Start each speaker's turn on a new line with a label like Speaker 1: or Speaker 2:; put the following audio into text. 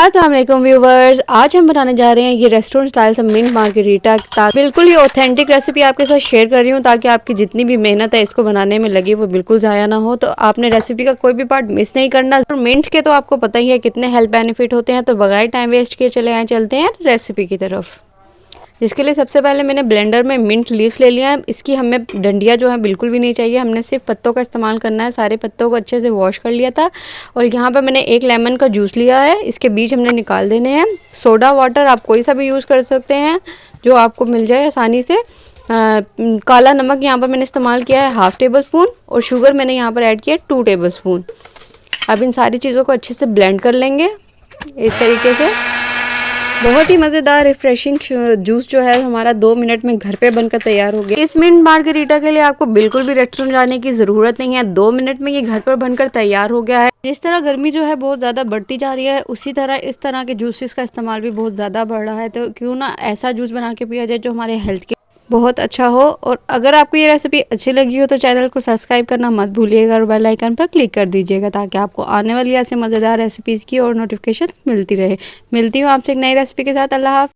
Speaker 1: अस्सलाम वालेकुम व्यूवर्स, आज हम बनाने जा रहे हैं ये रेस्टोरेंट स्टाइल सा मिंट मार्गरीटा। बिल्कुल ही ऑथेंटिक रेसिपी आपके साथ शेयर कर रही हूँ ताकि आपकी जितनी भी मेहनत है इसको बनाने में लगी वो बिल्कुल ज़ाया ना हो। तो आपने रेसिपी का कोई भी पार्ट मिस नहीं करना। मिंट के तो आपको पता ही है कितने हेल्थ बेनिफिट होते हैं। तो बगैर टाइम वेस्ट किए चलते हैं रेसिपी की तरफ। इसके लिए सबसे पहले मैंने ब्लेंडर में मिंट लीव्स ले लिया है। इसकी हमें डंडियाँ जो है बिल्कुल भी नहीं चाहिए, हमने सिर्फ पत्तों का इस्तेमाल करना है। सारे पत्तों को अच्छे से वॉश कर लिया था और यहाँ पर मैंने एक लेमन का जूस लिया है, इसके बीज हमने निकाल देने हैं। सोडा वाटर आप कोई सा भी यूज़ कर सकते हैं जो आपको मिल जाए आसानी से। काला नमक यहाँ पर मैंने इस्तेमाल किया है 1/2 टेबल स्पून और शुगर मैंने यहाँ पर ऐड किया 2 टेबल स्पून। अब इन सारी चीज़ों को अच्छे से ब्लेंड कर लेंगे इस तरीके से। बहुत ही मज़ेदार रिफ्रेशिंग जूस जो है हमारा 2 मिनट में घर पे बनकर तैयार हो गया। इस मिंट मार्गरीटा के लिए आपको बिल्कुल भी रेस्टोरेंट जाने की ज़रूरत नहीं है, 2 मिनट में ये घर पर बनकर तैयार हो गया है। जिस तरह गर्मी जो है बहुत ज़्यादा बढ़ती जा रही है, उसी तरह इस तरह के जूसेस का इस्तेमाल भी बहुत ज़्यादा बढ़ रहा है। तो क्यों ना ऐसा जूस बना के पिया जाए जो हमारे हेल्थ के बहुत अच्छा हो। और अगर आपको ये रेसिपी अच्छी लगी हो तो चैनल को सब्सक्राइब करना मत भूलिएगा और बेल आइकन पर क्लिक कर दीजिएगा ताकि आपको आने वाली ऐसे मज़ेदार रेसिपीज़ की और नोटिफिकेशन मिलती रहे। मिलती हूँ आपसे एक नई रेसिपी के साथ। अल्लाह हाफ़िज़।